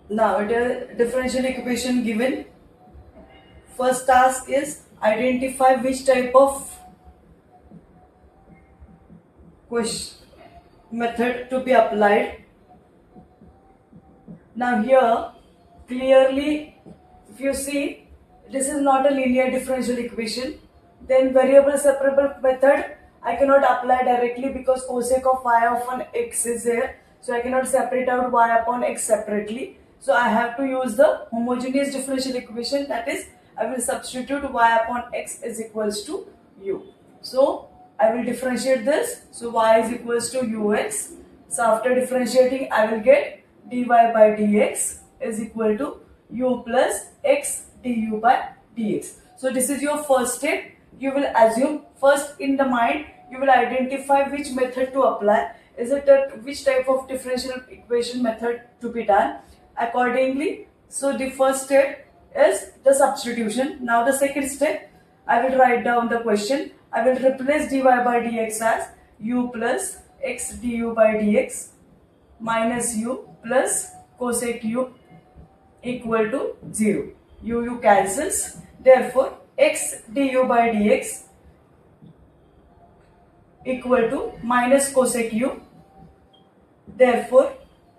Now it is differential equation given. First task is identify which type of question method to be applied. Now here clearly if you see this is not a linear differential equation, then variable separable method I cannot apply directly because cosec of y upon x is there, so I cannot separate out y upon x separately. So I have to use the homogeneous differential equation, that is I will substitute y upon x is equals to u. So I will differentiate this, so y is equals to ux. So after differentiating I will get dy by dx is equal to u plus x du by dx. So this is your first step. You will assume first in the mind, you will identify which method to apply. Is it which type of differential equation method to be done accordingly. So the first step is the substitution. Now the second step, I will write down the question. I will replace dy by dx as u plus x du by dx minus u plus cosec u equal to 0. U cancels. Therefore, x du by dx equal to minus cosec u. Therefore,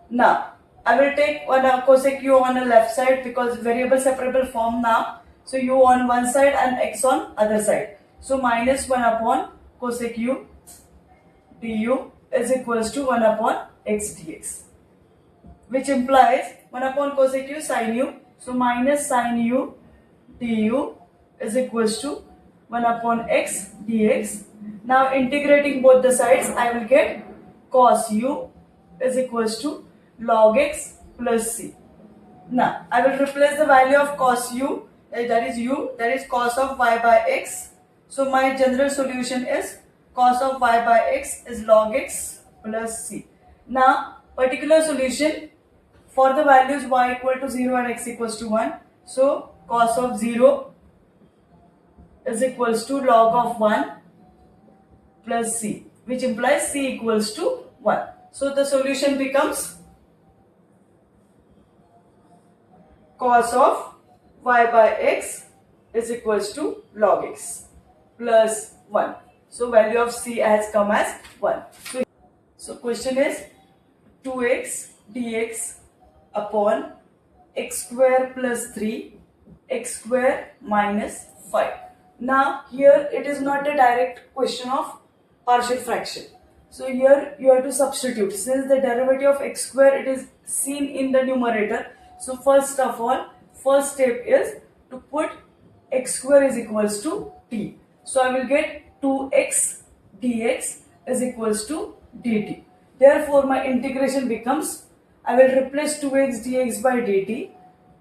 now I will take one cosec u on the left side because variable separable form now. So u on one side and x on other side. So minus 1 upon cosec u du is equals to 1 upon x dx, which implies 1 upon cosec u sin u. So minus sin u du is equals to 1 upon x dx. Now integrating both the sides, I will get cos u is equals to log x plus c. Now I will replace the value of cos u, that is cos of y by x. So my general solution is cos of y by x is log x plus c. Now particular solution for the values y equal to 0 and x equals to 1. So cos of 0 is equals to log of 1 plus c, which implies c equals to 1. So the solution becomes cos of y by x is equals to log x plus 1. So value of c has come as 1. So question is 2x dx upon x square plus 3 x square minus 5. Now here it is not a direct question of partial fraction. So here you have to substitute. Since the derivative of x square it is seen in the numerator. So first of all, first step is to put x square is equals to t. So I will get 2x dx is equals to dt. Therefore my integration becomes, I will replace 2x dx by dt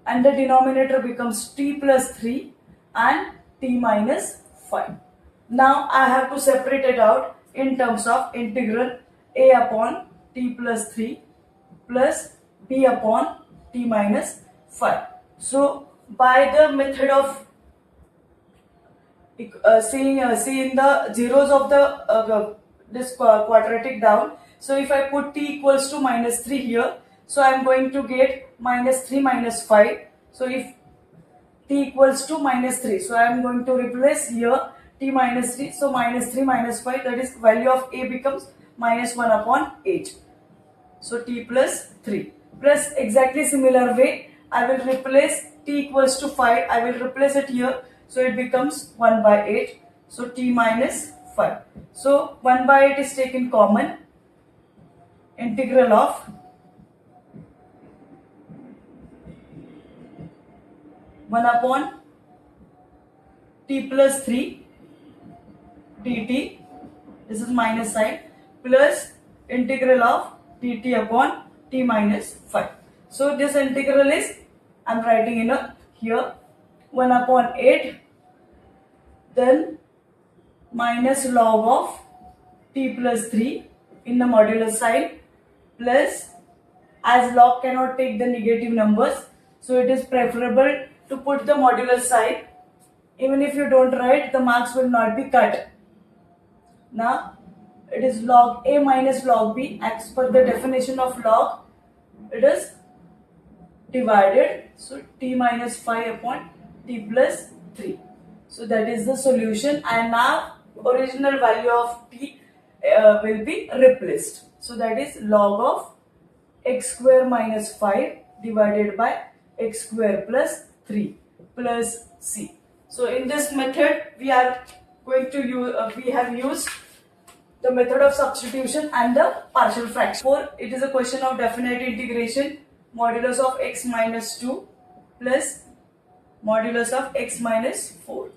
and the denominator becomes t plus 3 and t minus 5. Now I have to separate it out in terms of integral a upon t plus 3 plus b upon t minus 5. So by the method of seeing the zeros of this quadratic down. So if I put t equals to minus 3 here, so I am going to get minus 3 minus 5. So if t equals to minus 3, so I am going to replace here t minus 3. So minus 3 minus 5, that is value of a becomes minus 1 upon 8. So t plus 3 plus exactly similar way I will replace t equals to 5. I will replace it here. So it becomes 1 by 8. So t minus 5. So 1 by 8 is taken common. Integral of one upon t plus 3 dt, this is minus sign, plus integral of dt upon t minus 5. So this integral is, I am writing in here 1 upon 8, then minus log of t plus 3 in the modulus sign, plus as log cannot take the negative numbers, so it is preferable to put the modulus sign. Even if you don't write, the marks will not be cut. Now it is log a minus log b. As per the definition of log, it is divided, so t minus 5 upon t plus 3. So that is the solution, and now original value of t will be replaced. So that is log of x square minus 5 divided by x square plus 3 plus c. So in this method we are going to use, we have used the method of substitution and the partial fraction. For it is a question of definite integration, modulus of x minus 2 plus modulus of x minus 4.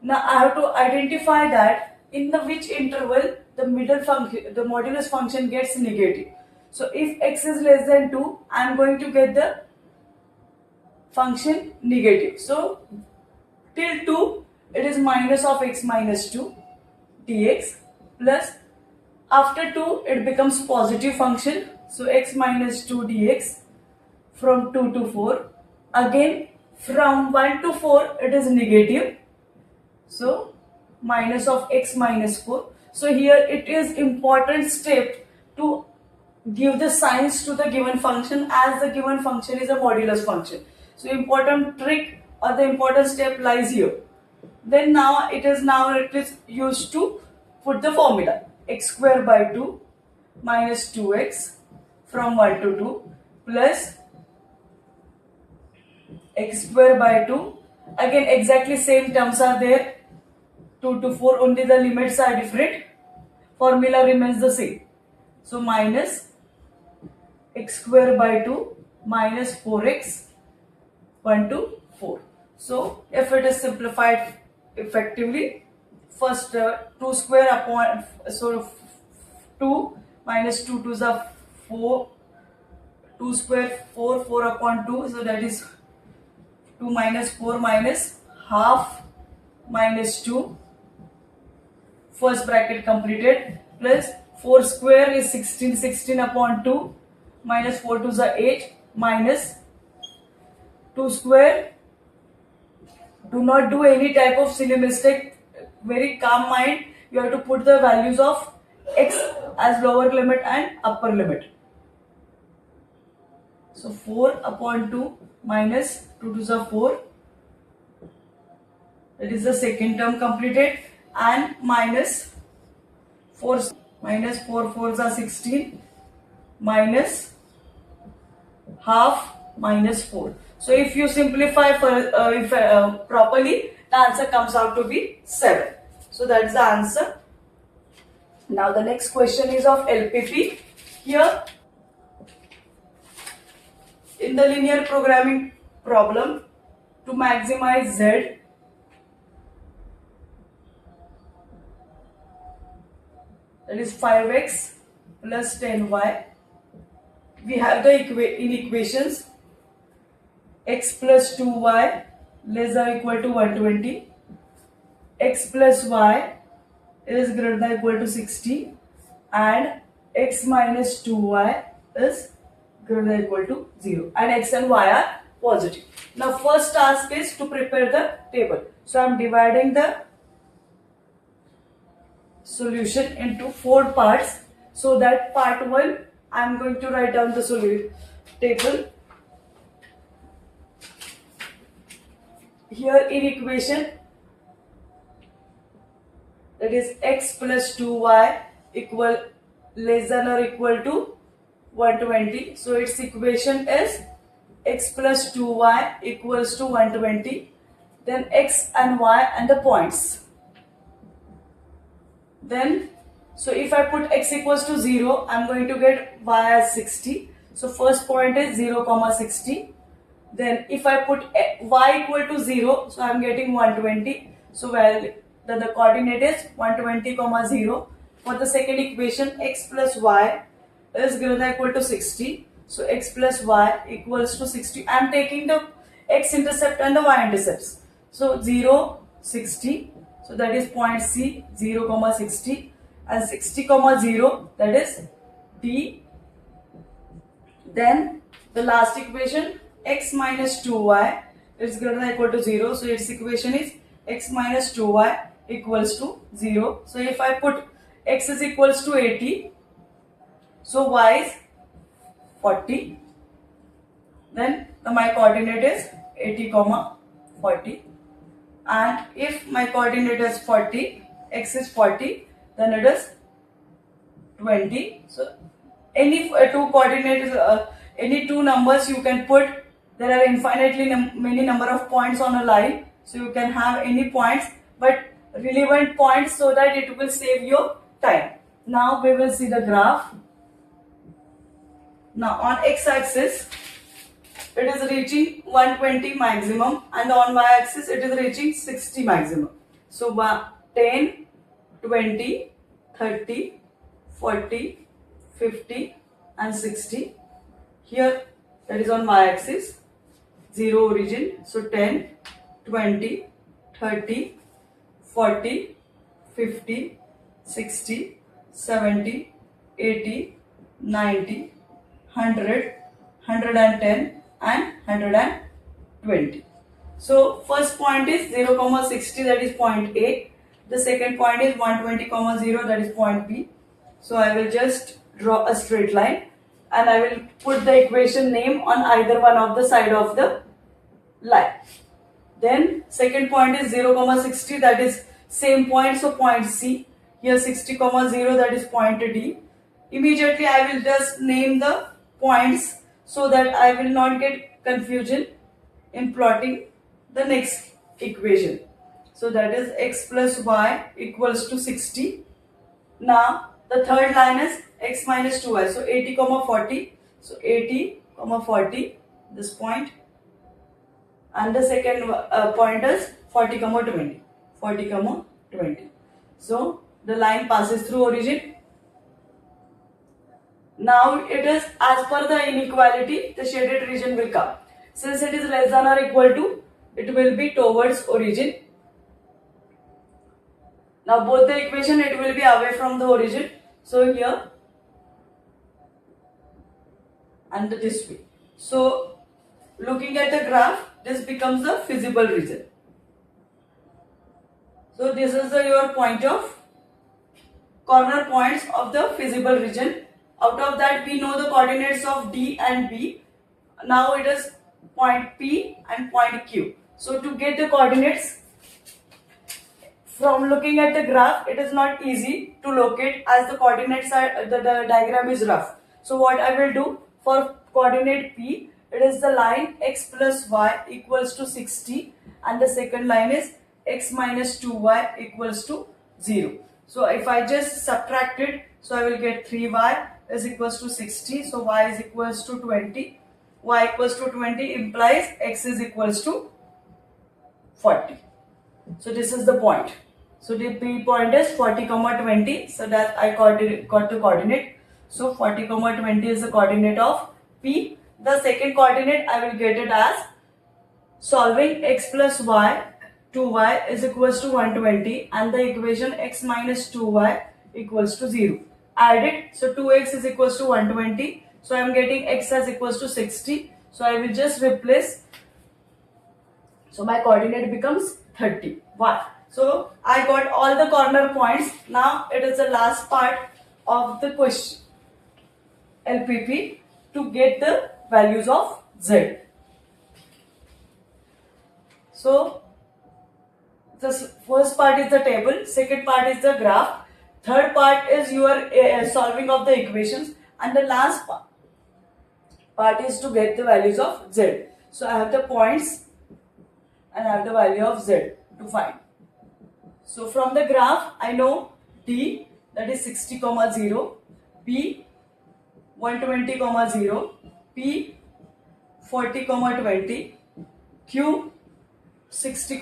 Now I have to identify that in the which interval the middle function, the modulus function gets negative. So if x is less than 2, I am going to get the function negative. So till 2 it is minus of x minus 2 dx, plus after 2 it becomes positive function, so x minus 2 dx from 2 to 4. Again from 1 to 4 it is negative, so minus of x minus 4. So here it is important step to give the signs to the given function, as the given function is a modulus function. So important trick or the important step lies here. Then now it is used to put the formula x square by 2 minus 2x from 1 to 2 plus x square by 2, again exactly same terms are there, 2 to 4, only the limits are different, formula remains the same. So minus x square by 2 minus 4x 1 to 4. So if it is simplified effectively, first 2 square upon, so 2 minus 2 2s are 4, 2 square 4, 4 upon 2, so that is 2 minus 4 minus half minus 2, first bracket completed, plus 4 square is 16, 16 upon 2 minus 4 2s are 8 minus 2 square. Do not do any type of silly mistake, very calm mind, you have to put the values of x as lower limit and upper limit. So 4 upon 2 minus 2 2s are 4, that is the second term completed, and minus 4 4s are 16 minus half minus 4. So if you simplify properly, the answer comes out to be 7. So that is the answer. Now the next question is of LPP. Here in the linear programming problem, to maximize z, that is 5x plus 10y, we have the in equations x plus 2y less than or equal to 120, x plus y is greater than or equal to 60, and x minus 2y is greater than or equal to 0, and x and y are positive. Now first task is to prepare the table. So I am dividing the solution into 4 parts, so that part 1 I am going to write down the solution table. Here in equation, that is x plus 2y equal less than or equal to 120. So its equation is x plus 2y equals to 120. Then x and y and the points. Then, so if I put x equals to 0, I am going to get y as 60. So first point is 0, 60. Then if I put y equal to 0, so I am getting 120. So well, the coordinate is 120, 0. For the second equation, x plus y is greater than or equal to 60. So x plus y equals to 60. I am taking the x intercept and the y intercepts. So 0, 60. So that is point C, 0, 60. And 60, 0, that is D. Then the last equation, x minus 2y is greater than or equal to 0. So its equation is x minus 2y equals to 0. So if I put x is equals to 80, so y is 40. Then Now my coordinate is 80 comma 40, and if my coordinate is 40, x is 40, then it is 20. So any two coordinates, any two numbers you can put. There are infinitely many number of points on a line, so you can have any points, but relevant points, so that it will save your time. Now we will see the graph. Now on x-axis it is reaching 120 maximum, and on y-axis it is reaching 60 maximum. So 10, 20, 30, 40, 50 and 60. Here that is on y-axis, 0 origin. So 10, 20, 30, 40, 50, 60, 70, 80, 90, 100, 110 and 120. So first point is 0, 60, that is point A. The second point is 120, 0, that is point B. So I will just draw a straight line, and I will put the equation name on either one of the side of the line. Then second point is 0, 60, that is same point, so point C. Here 60, 0, that is point D. Immediately I will just name the points, so that I will not get confusion in plotting the next equation. So that is x plus y equals to 60. Now the third line is x minus 2y. So 80, 40. So 80, 40, this point. And the second point is 40, 20. 40, 20. So the line passes through origin. Now it is as per the inequality, the shaded region will come. Since it is less than or equal to, it will be towards origin. Now both the equation, it will be away from the origin. So here and this way. So looking at the graph, this becomes the feasible region. So this is your point of corner points of the feasible region. Out of that we know the coordinates of D and B. Now it is point P and point Q. So to get the coordinates from looking at the graph, it is not easy to locate, as the coordinates are, the diagram is rough. So what I will do, for coordinate P, it is the line x plus y equals to 60, and the second line is x minus 2y equals to 0. So if I just subtract it, so I will get 3y is equals to 60. So y is equals to 20. Y equals to 20 implies x is equals to 40. So this is the point. So the P point is 40, 20. So that I got the coordinate. So 40, 20 is the coordinate of P. The second coordinate I will get it as solving x plus y, 2y is equals to 120, and the equation x minus 2y equals to 0. Add it. So 2x is equals to 120. So I am getting x as equals to 60. So I will just replace. So my coordinate becomes 30. Why? So I got all the corner points. Now it is the last part of the question, LPP, to get the values of Z. So the first part is the table, second part is the graph, third part is your solving of the equations, and the last part is to get the values of Z. So I have the points and I have the value of Z to find. So from the graph I know D, that is 60, 0, B 120, 0, P 40, 20, Q 60,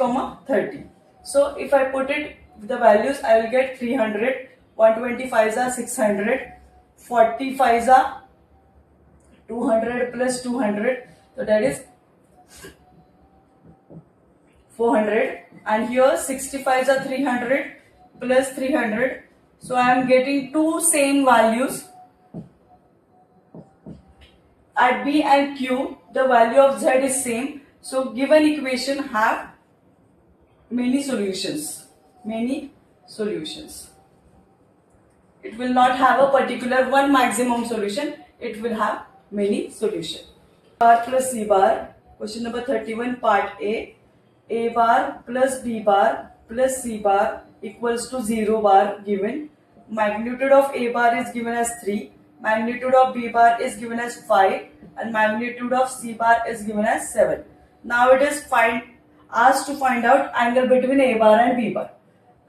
30. So if I put it the values, I will get 300, 125s are 600, 45s are 200 plus 200, so that is 400, and here 65s are 300 plus 300, so I am getting two same values. At B and Q, the value of Z is same, so given equation have many solutions. It will not have a particular one maximum solution, it will have many solutions. bar plus C bar. Question number 31, part A bar plus B bar plus C bar equals to 0 bar given. Magnitude of A bar is given as 3, magnitude of B bar is given as 5, and magnitude of C bar is given as 7. Now it is asked to find out angle between A bar and B bar.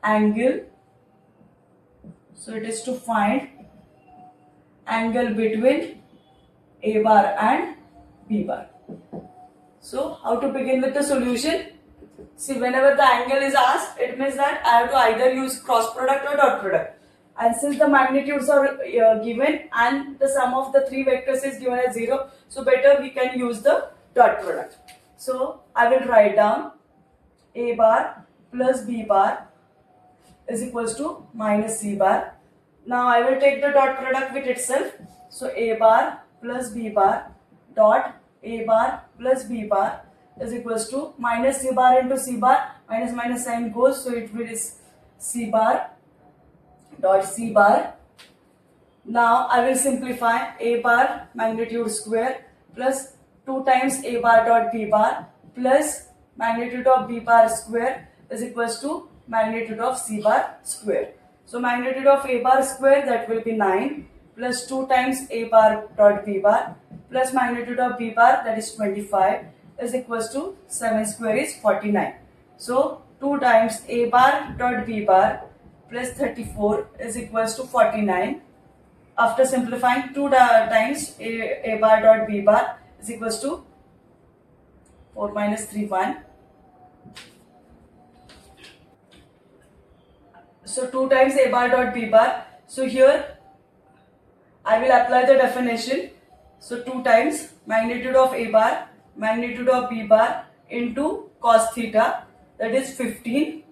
Angle, so it is to find angle between A bar and B bar. So how to begin with the solution? See, whenever the angle is asked, it means that I have to either use cross product or dot product. And since the magnitudes are given and the sum of the three vectors is given as 0, so better we can use the dot product. So I will write down A bar plus B bar is equals to minus C bar. Now I will take the dot product with itself. So A bar plus B bar dot A bar plus B bar is equals to minus C bar into C bar, minus minus sign goes, so it will is C bar dot C bar. Now I will simplify. A bar magnitude square plus 2 times A bar dot B bar plus magnitude of B bar square is equals to magnitude of C bar square. So magnitude of A bar square, that will be 9, plus 2 times A bar dot B bar plus magnitude of B bar, that is 25, is equals to 7 square is 49. So 2 times A bar dot B bar plus 34 is equals to 49. After simplifying, 2 times A bar dot B bar is equals to 4 minus 3, 1. So 2 times A bar dot B bar. So here I will apply the definition. So 2 times magnitude of A bar, magnitude of B bar into cos theta, that is 15.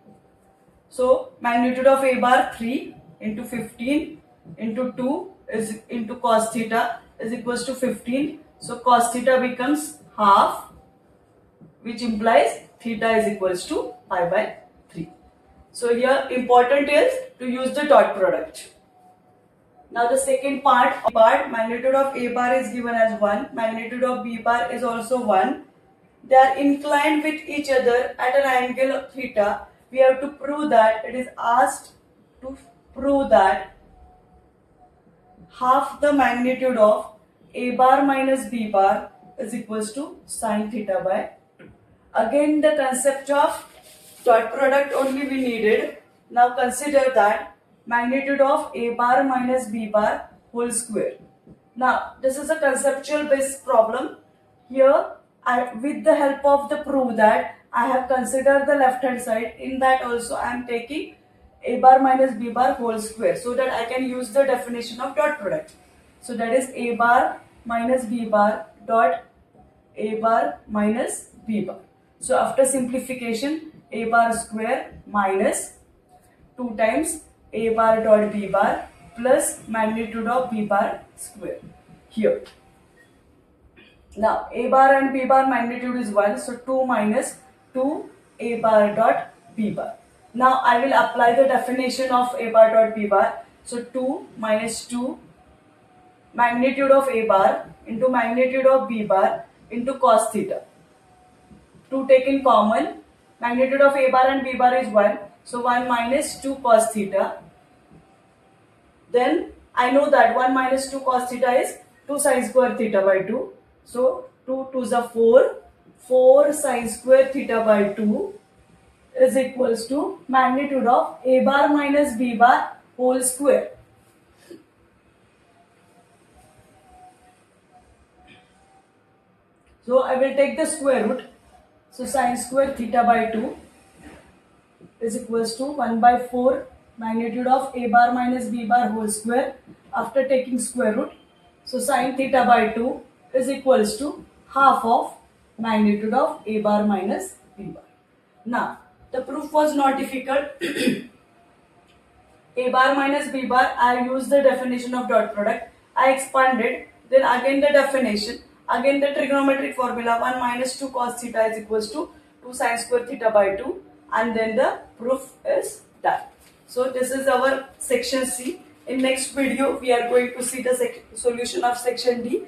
So magnitude of A bar 3 into 15 into 2 is into cos theta is equals to 15. So cos theta becomes half, which implies theta is equals to pi by 3. So here important is to use the dot product. Now the second part, magnitude of A bar is given as 1, magnitude of B bar is also 1. They are inclined with each other at an angle of theta. We have to prove that, it is asked to prove that half the magnitude of A bar minus B bar is equals to sine theta by 2. Again the concept of dot product only we needed. Now consider that magnitude of A bar minus B bar whole square. Now this is a conceptual based problem. Here with the help of the proof that I have considered the left hand side, in that also I am taking A bar minus B bar whole square, so that I can use the definition of dot product. So that is A bar minus B bar dot A bar minus B bar. So after simplification, A bar square minus 2 times A bar dot B bar plus magnitude of B bar square here. Now A bar and B bar magnitude is 1, so 2 minus 2 A bar dot B bar. Now I will apply the definition of A bar dot B bar. So 2 minus 2 magnitude of A bar into magnitude of B bar into cos theta. 2 taken common, magnitude of A bar and B bar is 1, so 1 minus 2 cos theta. Then I know that 1 minus 2 cos theta is 2 sin square theta by 2. So 2 2 is 4, 4 sin square theta by 2 is equals to magnitude of A bar minus B bar whole square. So I will take the square root. So sin square theta by 2 is equals to 1 by 4 magnitude of A bar minus B bar whole square after taking square root. So sin theta by 2 is equals to half of magnitude of A bar minus B bar. Now the proof was not difficult. A bar minus B bar, I used the definition of dot product. I expanded, then again the definition, again the trigonometric formula, 1 minus 2 cos theta is equals to 2 sin square theta by 2, and then the proof is done. So this is our section C. In next video we are going to see the solution of section D.